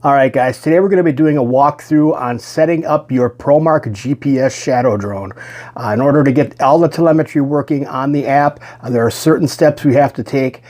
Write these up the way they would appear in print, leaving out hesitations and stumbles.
Alright guys, today we're going to be doing a walkthrough on setting up your Promark GPS Shadow drone. In order to get all the telemetry working on the app, there are certain steps we have to take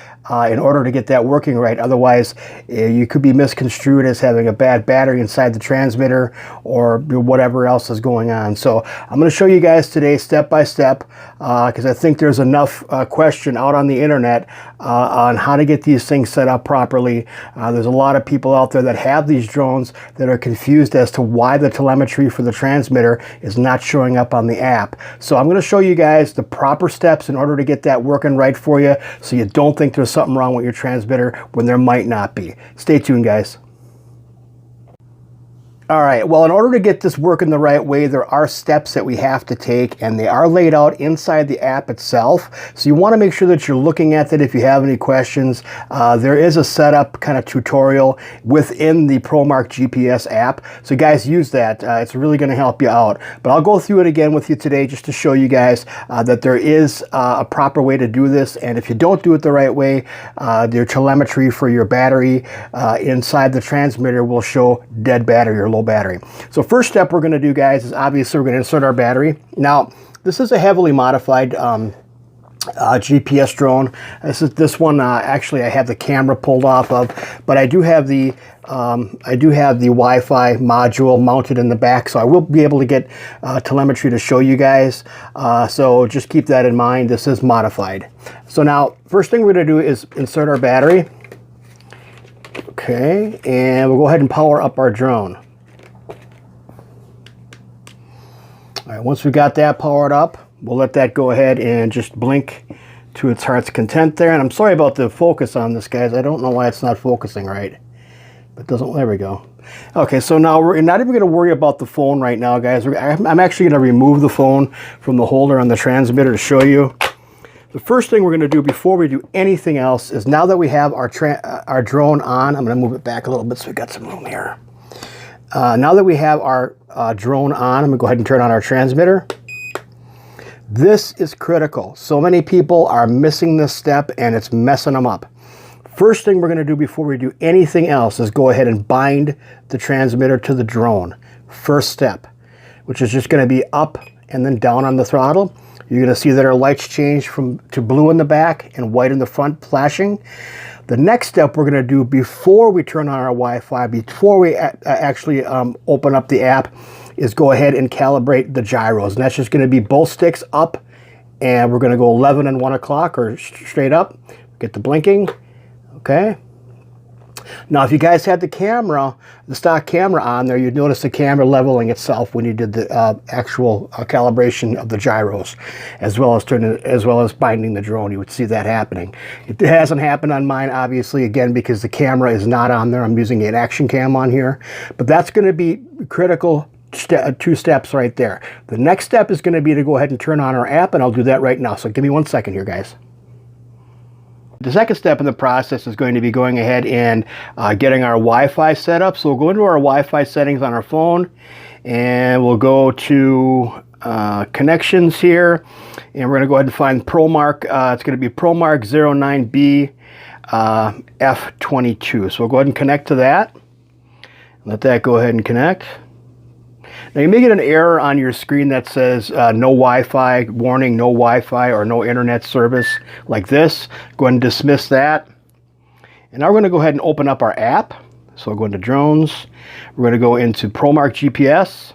in order to get that working right. Otherwise, you could be misconstrued as having a bad battery inside the transmitter or whatever else is going on. So I'm going to show you guys today step by step because I think there's enough question out on the internet on how to get these things set up properly. There's a lot of people out there that have these drones that are confused as to why the telemetry for the transmitter is not showing up on the app. So I'm going to show you guys the proper steps in order to get that working right for you, so you don't think there's something wrong with your transmitter when there might not be. Stay tuned, guys. Alright, well, in order to get this working the right way, there are steps that we have to take, and they are laid out inside the app itself. So you want to make sure that you're looking at that if you have any questions. There is a setup kind of tutorial within the Promark GPS app. So guys, use that. It's really going to help you out. But I'll go through it again with you today just to show you guys that there is a proper way to do this. And if you don't do it the right way, your telemetry for your battery inside the transmitter will show dead battery or low battery. So first step we're going to do, guys, is obviously we're going to insert our battery. Now, this is a heavily modified GPS drone. This one actually I have the camera pulled off of, but I do have the Wi-Fi module mounted in the back, so I will be able to get telemetry to show you guys. So just keep that in mind. This is modified. So now, first thing we're going to do is insert our battery. Okay, and we'll go ahead and power up our drone. All right, once we got that powered up, we'll let that go ahead and just blink to its heart's content there. And I'm sorry about the focus on this, guys. I don't know why it's not focusing right. But doesn't, there we go. Okay, so now we're not even going to worry about the phone right now, guys. I'm actually going to remove the phone from the holder on the transmitter to show you. The first thing we're going to do before we do anything else is, now that we have our drone on, I'm going to move it back a little bit so we got some room here. Now that we have our drone on, I'm going to go ahead and turn on our transmitter. This is critical. So many people are missing this step and it's messing them up. First thing we're going to do before we do anything else is go ahead and bind the transmitter to the drone. First step, which is just going to be up and then down on the throttle. You're going to see that our lights change to blue in the back and white in the front flashing. The next step we're going to do before we turn on our Wi-Fi, before we actually open up the app, is go ahead and calibrate the gyros. And that's just going to be both sticks up, and we're going to go 11 and 1 o'clock, or straight up. Get the blinking. Okay. Now, if you guys had the stock camera on there, you'd notice the camera leveling itself when you did the actual calibration of the gyros, as well as binding the drone. You would see that happening. It hasn't happened on mine, obviously, again, because the camera is not on there. I'm using an action cam on here, but that's going to be critical. Two steps right there. The next step is going to be to go ahead and turn on our app, and I'll do that right now. So give me 1 second here, guys. The second step in the process is going to be going ahead and getting our Wi-Fi set up. So we'll go into our Wi-Fi settings on our phone, and we'll go to connections here, and we're going to go ahead and find Promark. It's going to be Promark 09B F22. So we'll go ahead and connect to that. Let that go ahead and connect. Now you may get an error on your screen that says no Wi-Fi, warning, no Wi-Fi, or no internet service, like this. Go ahead and dismiss that. And now we're going to go ahead and open up our app. So we'll go into drones. We're going to go into Promark GPS.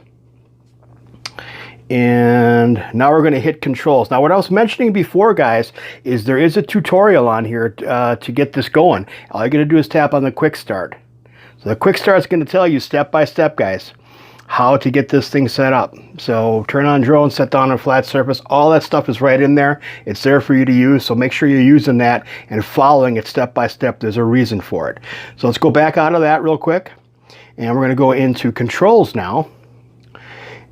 And now we're going to hit controls. Now what I was mentioning before, guys, is there is a tutorial on here to get this going. All you're going to do is tap on the quick start. So the quick start is going to tell you step by step, guys, how to get this thing set up. So turn on drone, set down on flat surface, all that stuff is right in there. It's there for you to use, so make sure you're using that and following it step by step. There's a reason for it. So let's go back out of that real quick, and we're going to go into controls now.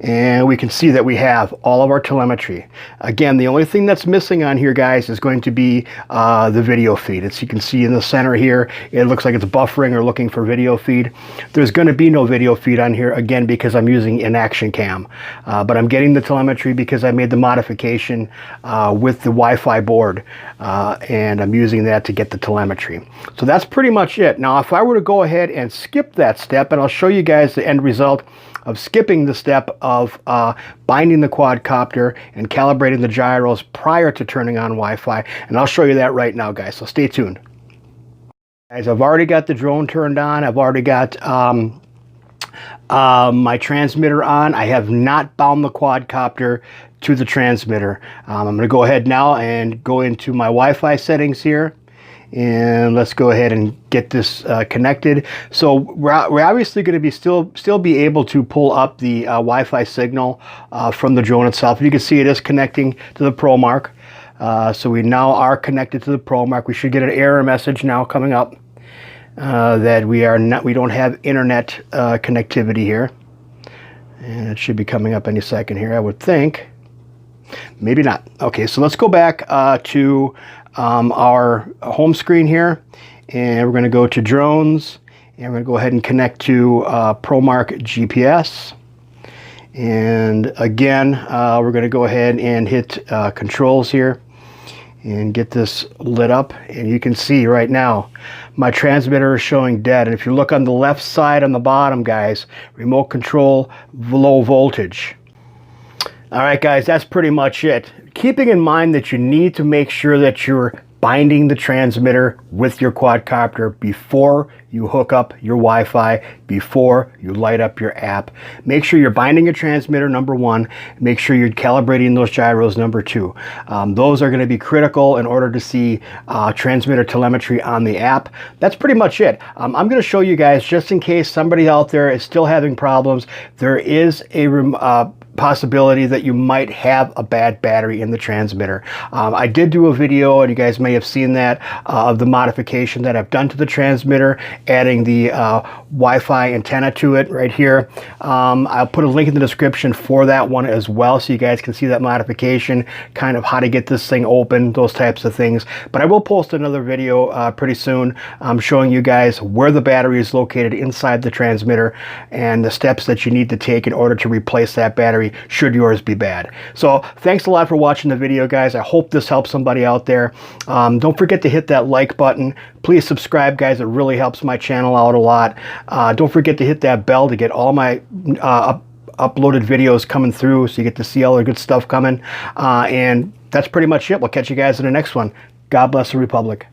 And we can see that we have all of our telemetry. Again, the only thing that's missing on here, guys, is going to be the video feed. As you can see in the center here, it looks like it's buffering or looking for video feed. There's going to be no video feed on here, again, because I'm using an action cam. But I'm getting the telemetry because I made the modification with the Wi-Fi board. And I'm using that to get the telemetry. So that's pretty much it. Now, if I were to go ahead and skip that step, and I'll show you guys the end result of skipping the step of binding the quadcopter and calibrating the gyros prior to turning on Wi-Fi. And I'll show you that right now, guys, so stay tuned. Guys, I've already got the drone turned on. I've already got my transmitter on. I have not bound the quadcopter to the transmitter. I'm going to go ahead now and go into my Wi-Fi settings here. And let's go ahead and get this connected. So we're obviously going to be still be able to pull up the Wi-Fi signal from the drone itself. You can see it is connecting to the Promark. So we now are connected to the Promark. We should get an error message now coming up that we don't have internet connectivity here. And it should be coming up any second here, I would think. Maybe not. Okay, so let's go back to our home screen here, and we're going to go to drones, and we're going to go ahead and connect to Promark GPS. And again, we're going to go ahead and hit controls here and get this lit up. And you can see right now my transmitter is showing dead. And if you look on the left side on the bottom, guys, remote control low voltage. All right, guys, that's pretty much it. Keeping in mind that you need to make sure that you're binding the transmitter with your quadcopter before you hook up your Wi-Fi, before you light up your app. Make sure you're binding your transmitter, number one. Make sure you're calibrating those gyros, number two. Those are going to be critical in order to see transmitter telemetry on the app. That's pretty much it. I'm going to show you guys, just in case somebody out there is still having problems, there is a possibility that you might have a bad battery in the transmitter. I did do a video, and you guys may have seen that, of the modification that I've done to the transmitter, adding the Wi-Fi antenna to it right here. I'll put a link in the description for that one as well, so you guys can see that modification, kind of how to get this thing open, those types of things. But I will post another video pretty soon showing you guys where the battery is located inside the transmitter and the steps that you need to take in order to replace that battery should yours be bad. So thanks a lot for watching the video, guys. I hope this helps somebody out there. Don't forget to hit that like button. Please subscribe, guys. It really helps my channel out a lot. Don't forget to hit that bell to get all my uploaded videos coming through, so you get to see all the good stuff coming. And that's pretty much it. We'll catch you guys in the next one. God bless the Republic.